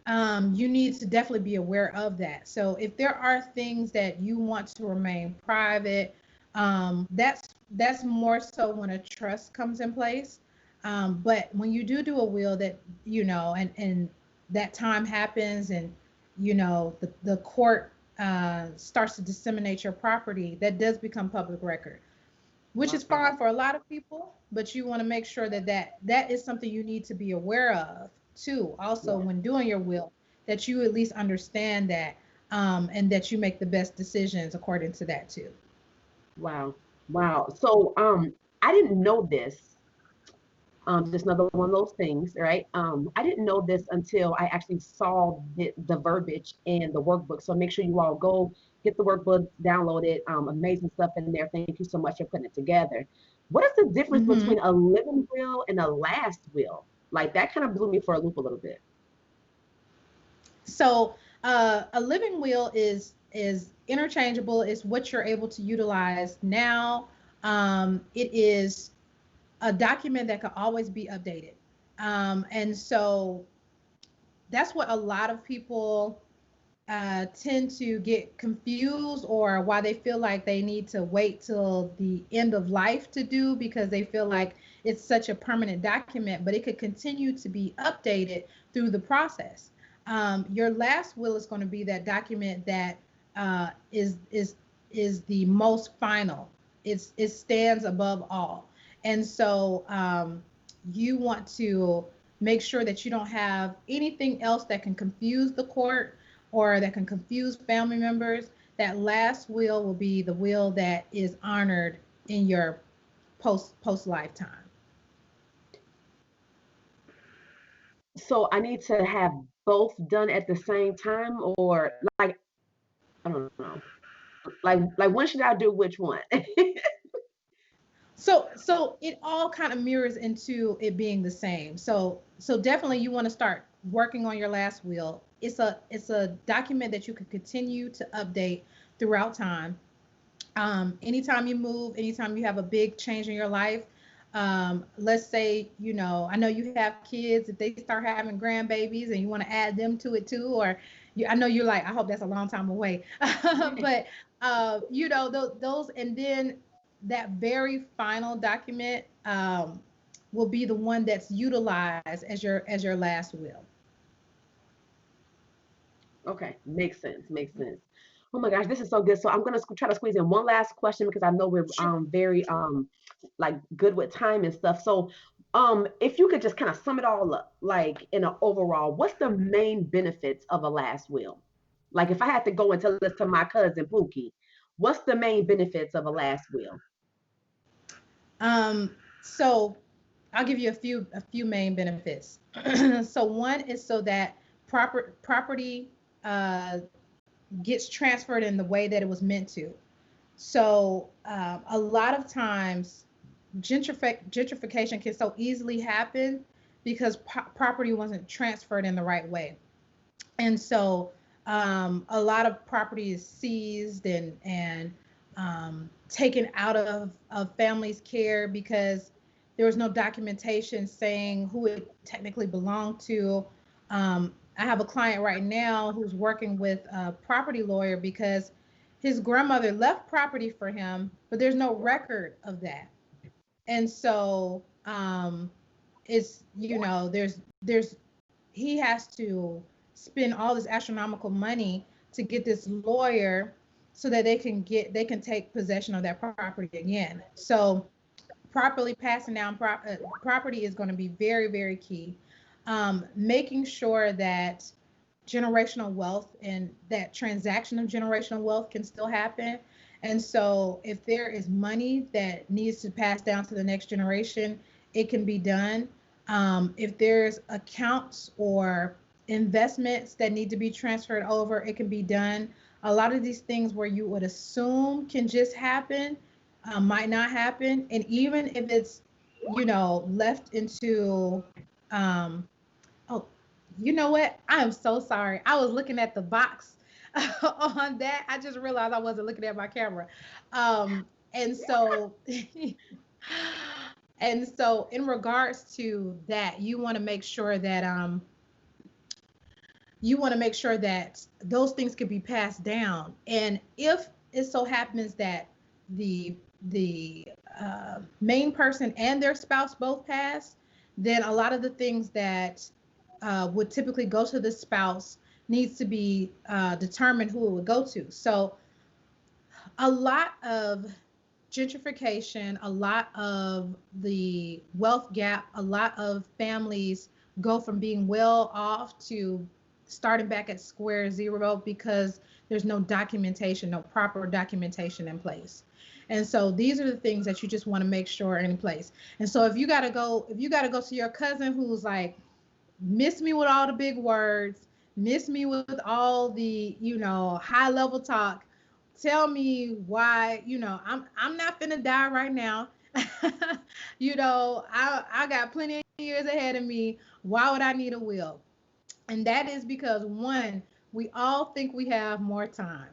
you need to definitely be aware of that. So if there are things that you want to remain private, that's more so when a trust comes in place. But when you do a will that and that time happens, and the court starts to disseminate your property, that does become public record, which is Wow. fine for a lot of people, but you want to make sure that that is something you need to be aware of too. Also, Yeah. when doing your will, that you at least understand that, and that you make the best decisions according to that too. Wow. Wow. So I didn't know this. Just another one of those things, right? I didn't know this until I actually saw the verbiage and the workbook. So make sure you all go get the workbook, download it. Amazing stuff in there. Thank you so much for putting it together. What is the difference between Hmm. a living will and a last will? Like that kind of blew me for a loop a little bit. So a living will is interchangeable. It's what you're able to utilize now. It is a document that can always be updated. And so that's what a lot of people tend to get confused, or why they feel like they need to wait till the end of life to do, because they feel like it's such a permanent document, but it could continue to be updated through the process. Your last will is going to be that document that is the most final. It stands above all, and so you want to make sure that you don't have anything else that can confuse the court or that can confuse family members. That last will be the will that is honored in your post lifetime. So I need to have both done at the same time, or like I don't know. Like when should I do which one? So it all kind of mirrors into it being the same. So definitely you want to start working on your last will. It's a document that you can continue to update throughout time. Anytime you move, anytime you have a big change in your life, let's say, I know you have kids, if they start having grandbabies and you want to add them to it too, or I know you're like, I hope that's a long time away. But those, and then that very final document will be the one that's utilized as your last will. Okay, makes sense. Makes sense. Oh my gosh, this is so good. So I'm gonna try to squeeze in one last question because I know we're Sure. very like good with time and stuff. So if you could just kind of sum it all up, like in an overall, what's the main benefits of a last will? Like if I had to go and tell this to my cousin Pookie, what's the main benefits of a last will? So I'll give you a few main benefits. So one is so that property uh, gets transferred in the way that it was meant to. So a lot of times gentrification can so easily happen because property wasn't transferred in the right way. And so a lot of property is seized and taken out of families' care because there was no documentation saying who it technically belonged to. I have a client right now who's working with a property lawyer because his grandmother left property for him, but there's no record of that. And so it's there's he has to spend all this astronomical money to get this lawyer so that they can take possession of that property again. So properly passing down property is going to be very, very key. Making sure that generational wealth and that transaction of generational wealth can still happen. And so, if there is money that needs to pass down to the next generation, it can be done. If there's accounts or investments that need to be transferred over, it can be done. A lot of these things where you would assume can just happen might not happen. And even if it's, left into, um, oh, you know what? I am so sorry. I was looking at the box on that. I just realized I wasn't looking at my camera. And so, and so in regards to that, you want to make sure that those things can be passed down. And if it so happens that the the main person and their spouse both pass, then a lot of the things that would typically go to the spouse needs to be determined who it would go to. So a lot of gentrification, a lot of the wealth gap, a lot of families go from being well off to starting back at square zero because there's no documentation, no proper documentation in place. And so these are the things that you just want to make sure are in place. And so if you got to go to your cousin who's like, miss me with all the big words, miss me with all the, high level talk. Tell me why, I'm not finna die right now. I got plenty of years ahead of me. Why would I need a will? And that is because one, we all think we have more time,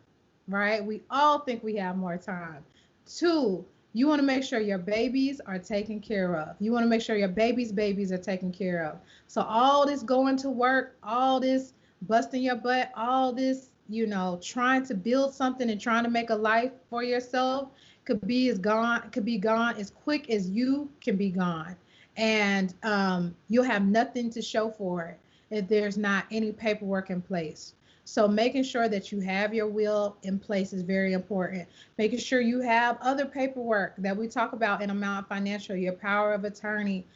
right? We all think we have more time. Two, you want to make sure your babies are taken care of. You want to make sure your babies are taken care of. So all this going to work, all this busting your butt, all this, trying to build something and trying to make a life for yourself could be gone as quick as you can be gone. And you'll have nothing to show for it if there's not any paperwork in place. So making sure that you have your will in place is very important. Making sure you have other paperwork that we talk about in Amount Financial, your power of attorney,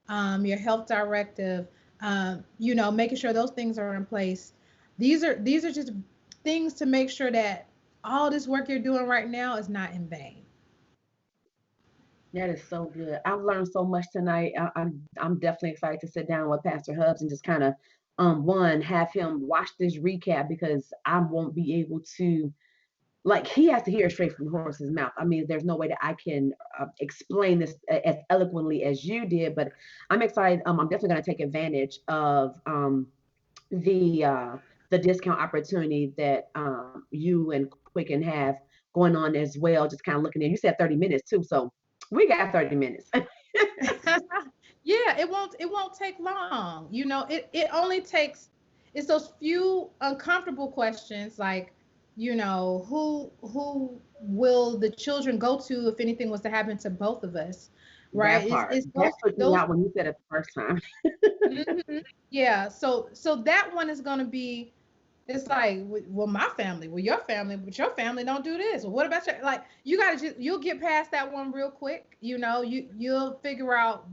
your health directive, making sure those things are in place. These are just things to make sure that all this work you're doing right now is not in vain. That is so good. I've learned so much tonight. I'm definitely excited to sit down with Pastor Hubs and just kind of one have him watch this recap because I won't be able to, like, he has to hear it straight from the horse's mouth. I mean, there's no way that I can explain this as eloquently as you did, but I'm excited. I'm definitely going to take advantage of the uh, the discount opportunity that you and Quicken have going on as well. Just kind of looking at. You said 30 minutes too, so we got 30 minutes. Yeah, it won't take long. It only takes, it's those few uncomfortable questions like, who will the children go to if anything was to happen to both of us, right? That It's, part it's that those took me those out when you said it the first time. mhm. Yeah, so that one is going to be, it's like, well, my family, well, your family, but your family don't do this. Well, what about your, like, you'll get past that one real quick. You'll figure out,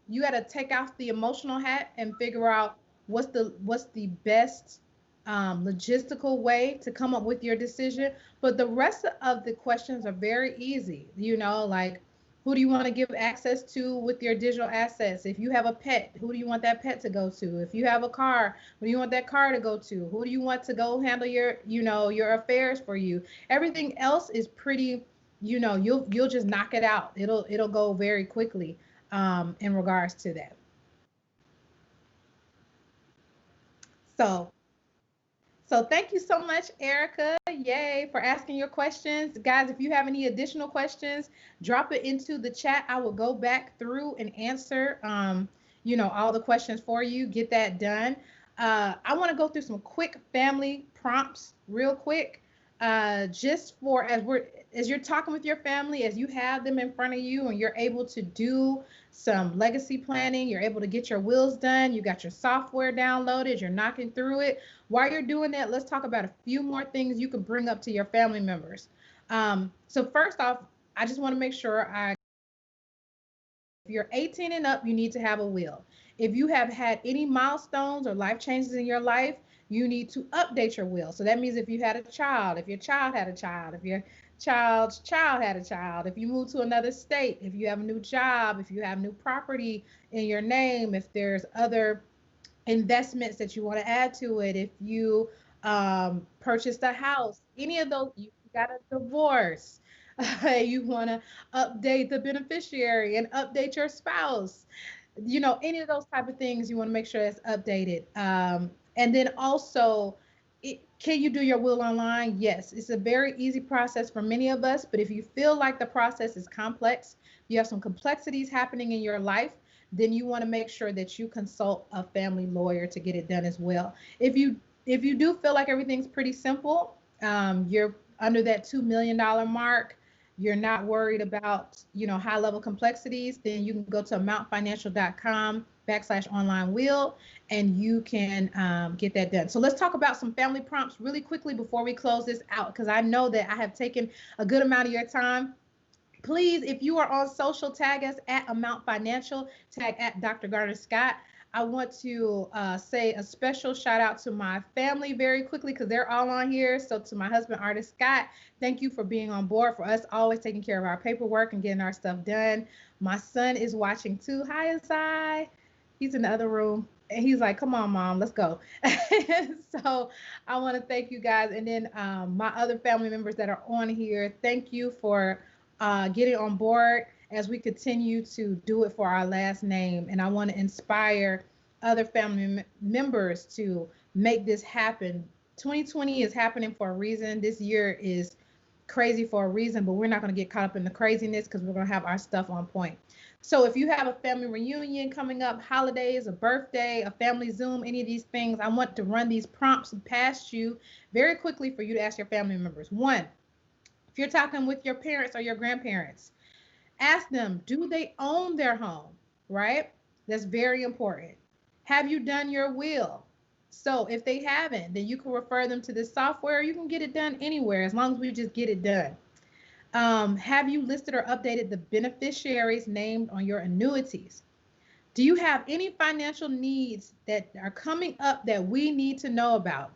you got to take off the emotional hat and figure out what's the best logistical way to come up with your decision. But the rest of the questions are very easy, like, who do you want to give access to with your digital assets? If you have a pet, who do you want that pet to go to? If you have a car, who do you want that car to go to? Who do you want to go handle your affairs for you? Everything else is pretty, you'll just knock it out. It'll go very quickly in regards to that. So So thank you so much, Erica. Yay, for asking your questions. Guys, if you have any additional questions, drop it into the chat. I will go back through and answer all the questions for you. Get that done. I want to go through some quick family prompts real quick. Just for as you're talking with your family, as you have them in front of you and you're able to do some legacy planning, you're able to get your wills done, you got your software downloaded, you're knocking through it. While you're doing that, let's talk about a few more things you can bring up to your family members. So first off, I just want to make sure if you're 18 and up, you need to have a will. If you have had any milestones or life changes in your life, you need to update your will. So that means if you had a child, if your child had a child, if your child's child had a child, if you move to another state, if you have a new job, if you have new property in your name, if there's other investments that you want to add to it, if you purchased a house, any of those, you got a divorce, you want to update the beneficiary and update your spouse, any of those type of things, you want to make sure it's updated. And then also, can you do your will online? Yes, it's a very easy process for many of us, but if you feel like the process is complex, you have some complexities happening in your life, then you want to make sure that you consult a family lawyer to get it done as well. If you do feel like everything's pretty simple, you're under that $2 million mark, you're not worried about, high level complexities, then you can go to amountfinancial.com/online will, and you can get that done. So let's talk about some family prompts really quickly before we close this out, because I know that I have taken a good amount of your time. Please, if you are on social, tag us at Amount Financial, tag at Dr. Garner Scott. I want to say a special shout out to my family very quickly, because they're all on here. So to my husband, Artist Scott, thank you for being on board, for us always taking care of our paperwork and getting our stuff done. My son is watching too. Hi, Asai. He's in the other room. And he's like, come on, mom, let's go. So I want to thank you guys. And then my other family members that are on here, thank you for getting on board as we continue to do it for our last name. And I want to inspire other family members to make this happen. 2020 is happening for a reason. This year is crazy for a reason, but we're not going to get caught up in the craziness, because we're going to have our stuff on point. So if you have a family reunion coming up, holidays, a birthday, a family Zoom, any of these things, I want to run these prompts past you very quickly for you to ask your family members. One, if you're talking with your parents or your grandparents, ask them, do they own their home? Right? That's very important. Have you done your will? So if they haven't, then you can refer them to this software. You can get it done anywhere as long as we just get it done. Have you listed or updated the beneficiaries named on your annuities? Do you have any financial needs that are coming up that we need to know about?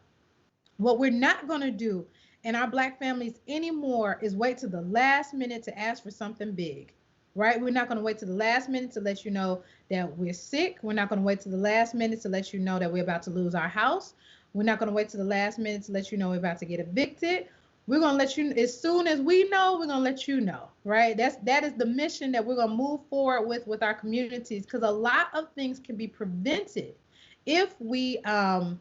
What we're not going to do in our Black families anymore is wait to the last minute to ask for something big, right? We're not going to wait to the last minute to let you know that we're sick. We're not going to wait to the last minute to let you know that we're about to lose our house. We're not going to wait to the last minute to let you know we're about to get evicted. We're going to let you, as soon as we know, we're going to let you know, right? That is the mission that we're going to move forward with our communities, because a lot of things can be prevented if we have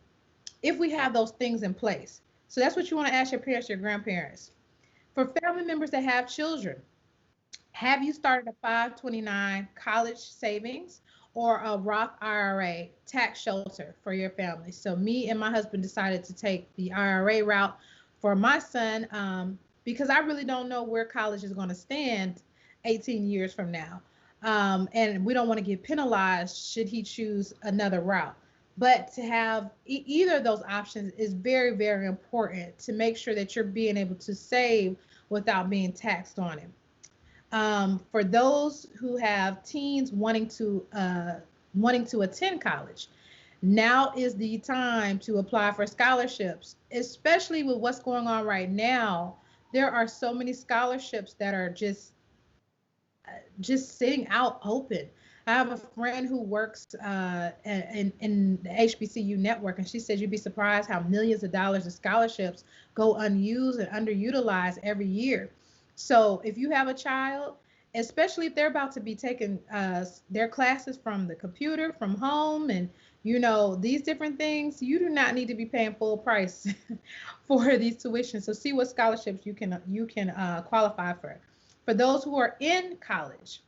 those things in place. So that's what you want to ask your parents, your grandparents. For family members that have children, have you started a 529 college savings or a Roth IRA tax shelter for your family? So me and my husband decided to take the IRA route for my son, because I really don't know where college is going to stand 18 years from now. And we don't want to get penalized should he choose another route. But to have either of those options is very, very important to make sure that you're being able to save without being taxed on it. For those who have teens wanting to attend college, now is the time to apply for scholarships, especially with what's going on right now. There are so many scholarships that are just sitting out open. I have a friend who works in the HBCU network, and she said you'd be surprised how millions of dollars of scholarships go unused and underutilized every year. So if you have a child, especially if they're about to be taking their classes from the computer, from home, and these different things, you do not need to be paying full price for these tuitions. So see what scholarships you can qualify for. For those who are in college,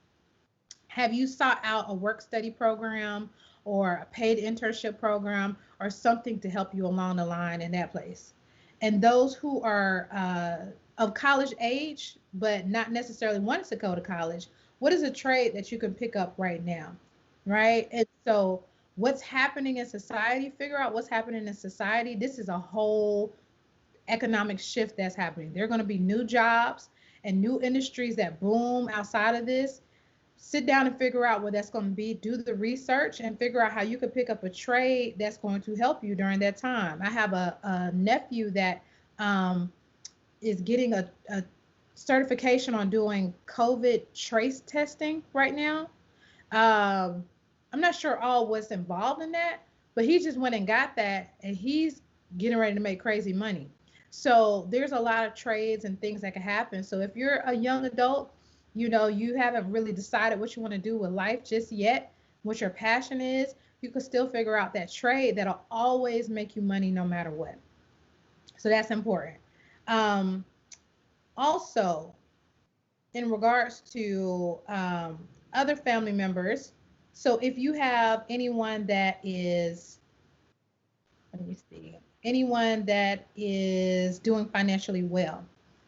have you sought out a work study program or a paid internship program or something to help you along the line in that place? And those who are of college age, but not necessarily wanting to go to college, what is a trade that you can pick up right now? Right? And so, what's happening in society, figure out what's happening in society. This is a whole economic shift that's happening. There are going to be new jobs and new industries that boom outside of this. Sit down and figure out what that's going to be. Do the research and figure out how you could pick up a trade that's going to help you during that time. I have a nephew that um, is getting a certification on doing COVID trace testing right now. um, I'm not sure all what's involved in that, but he just went and got that, and he's getting ready to make crazy money. So there's a lot of trades and things that can happen. So if you're a young adult, you haven't really decided what you want to do with life just yet, what your passion is, you can still figure out that trade that'll always make you money no matter what. So that's important. Um, Also, in regards to other family members, so if you have anyone that is, let me see, anyone that is doing financially well,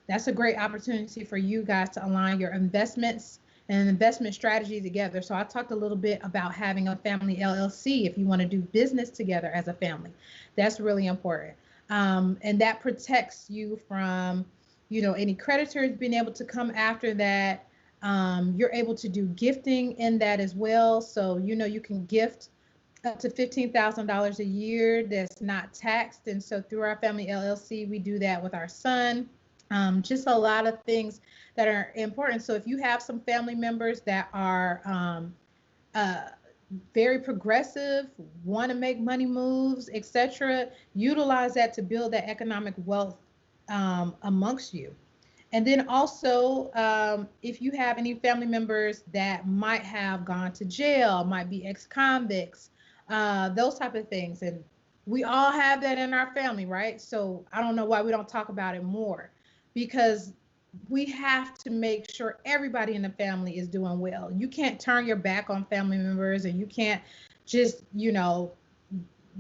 That's a great opportunity for you guys to align your investments and investment strategy together. So I talked a little bit about having a family LLC if you want to do business together as a family. That's really important. And that protects you from, any creditors being able to come after that. You're able to do gifting in that as well. So, you can gift up to $15,000 a year that's not taxed. And so through our family LLC, we do that with our son. Just a lot of things that are important. So if you have some family members that are uh, very progressive, want to make money moves, etc., utilize that to build that economic wealth amongst you. And then also, if you have any family members that might have gone to jail, might be ex-convicts, those type of things, and we all have that in our family, right? So I don't know why we don't talk about it more, because we have to make sure everybody in the family is doing well. You can't turn your back on family members, and you can't just,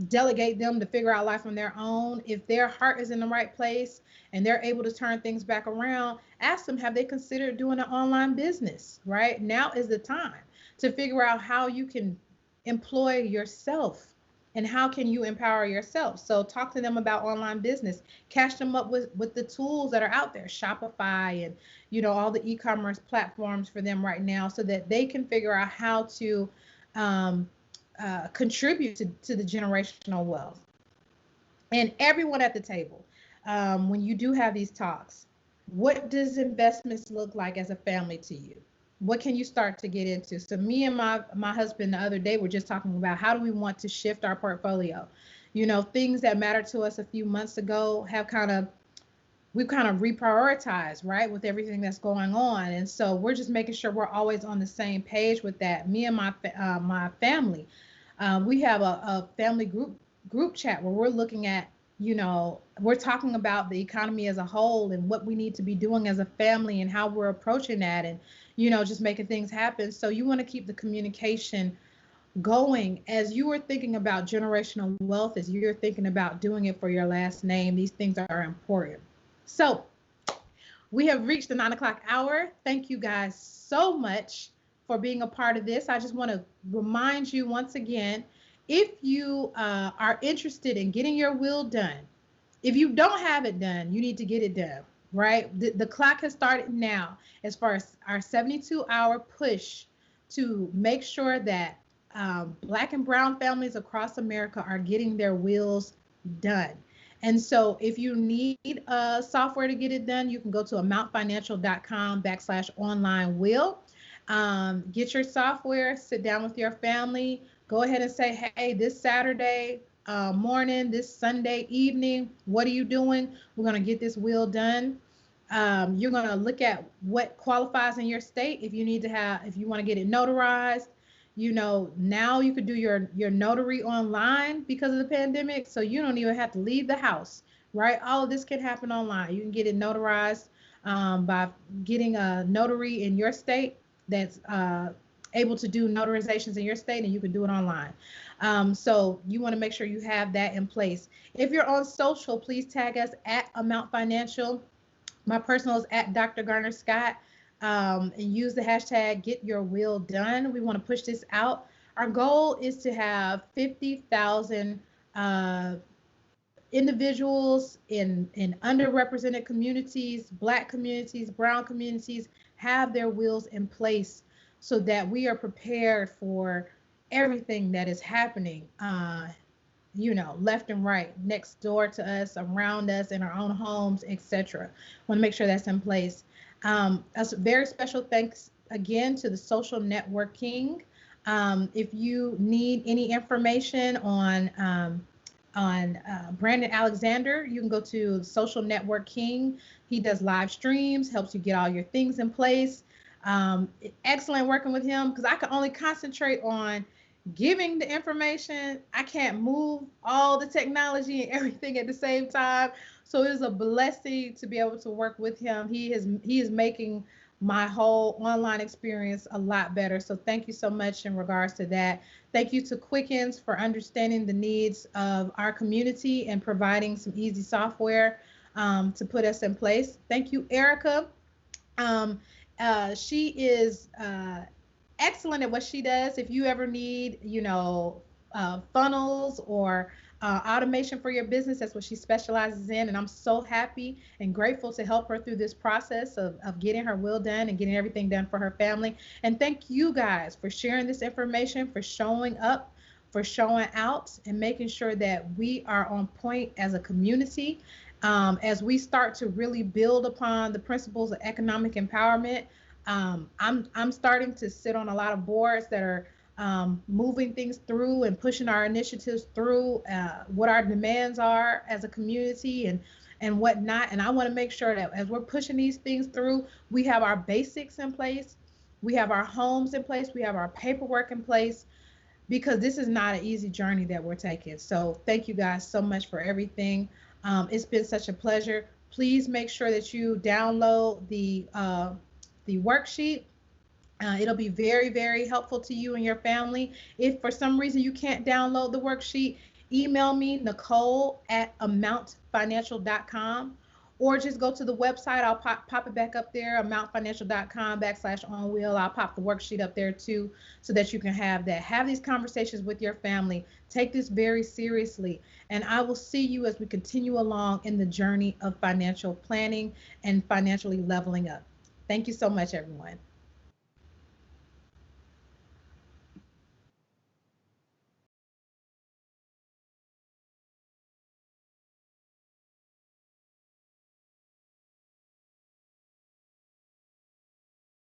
delegate them to figure out life on their own. If their heart is in the right place and they're able to turn things back around, ask them, have they considered doing an online business? Right now is the time to figure out how you can employ yourself and how can you empower yourself. So talk to them about online business, catch them up with the tools that are out there, Shopify, and all the e-commerce platforms for them right now, so that they can figure out how to um, contribute to the generational wealth. And everyone at the table, when you do have these talks, what does investments look like as a family to you? What can you start to get into? So me and my husband the other day were just talking about how do we want to shift our portfolio. Things that mattered to us a few months ago have we've kind of reprioritized, right, with everything that's going on. And so we're just making sure we're always on the same page with that. Me and my family, we have a family group chat where we're looking at, we're talking about the economy as a whole and what we need to be doing as a family and how we're approaching that, and just making things happen. So you want to keep the communication going as you are thinking about generational wealth, as you're thinking about doing it for your last name. These things are important. So we have reached the 9 o'clock hour. Thank you guys so much for being a part of this. I just want to remind you once again, if you are interested in getting your will done, if you don't have it done, you need to get it done, right? The clock has started now as far as our 72-hour push to make sure that Black and Brown families across America are getting their wills done. And so if you need software to get it done, you can go to amountfinancial.com/online will. Get your software, sit down with your family, go ahead and say, hey, this Saturday morning, this Sunday evening, what are you doing? We're going to get this will done. You're going to look at what qualifies in your state. If you need to if you want to get it notarized, now you could do your notary online because of the pandemic. So you don't even have to leave the house, right? All of this can happen online. You can get it notarized by getting a notary in your state that's able to do notarizations in your state, and you can do it online. So you want to make sure you have that in place. If you're on social, please tag us at Amount Financial. My personal is at Dr. Garner Scott. And use the hashtag Get Your Will Done. We want to push this out. Our goal is to have 50,000 individuals in underrepresented communities, Black communities, Brown communities, have their wills in place so that we are prepared for everything that is happening, left and right, next door to us, around us, in our own homes, etc. Want to make sure that's in place. A very special thanks again to the Social Networking. If you need any information on Brandon Alexander, you can go to Social Network King. He does live streams, helps you get all your things in place. Excellent working with him because I can only concentrate on giving the information. I can't move all the technology and everything at the same time. So it is a blessing to be able to work with him. He is making my whole online experience a lot better. So thank you so much in regards to that. Thank you to Quickens for understanding the needs of our community and providing some easy software. to put us in place. Thank you, Erica. Um, she is excellent at what she does. If you ever need, funnels or automation for your business, that's what she specializes in. And I'm so happy and grateful to help her through this process of getting her will done and getting everything done for her family. And thank you guys for sharing this information, for showing up, for showing out, and making sure that we are on point as a community. As we start to really build upon the principles of economic empowerment, I'm starting to sit on a lot of boards that are moving things through and pushing our initiatives through, what our demands are as a community and whatnot. And I want to make sure that as we're pushing these things through, we have our basics in place, we have our homes in place, we have our paperwork in place, because this is not an easy journey that we're taking. So thank you guys so much for everything. It's been such a pleasure. Please make sure that you download the worksheet. It'll be very, very helpful to you and your family. If for some reason you can't download the worksheet, email me, Nicole@amountfinancial.com, or just go to the website. I'll pop it back up there, amountfinancial.com/on wheel. I'll pop the worksheet up there too, so that you can have that. Have these conversations with your family. Take this very seriously. And I will see you as we continue along in the journey of financial planning and financially leveling up. Thank you so much, everyone.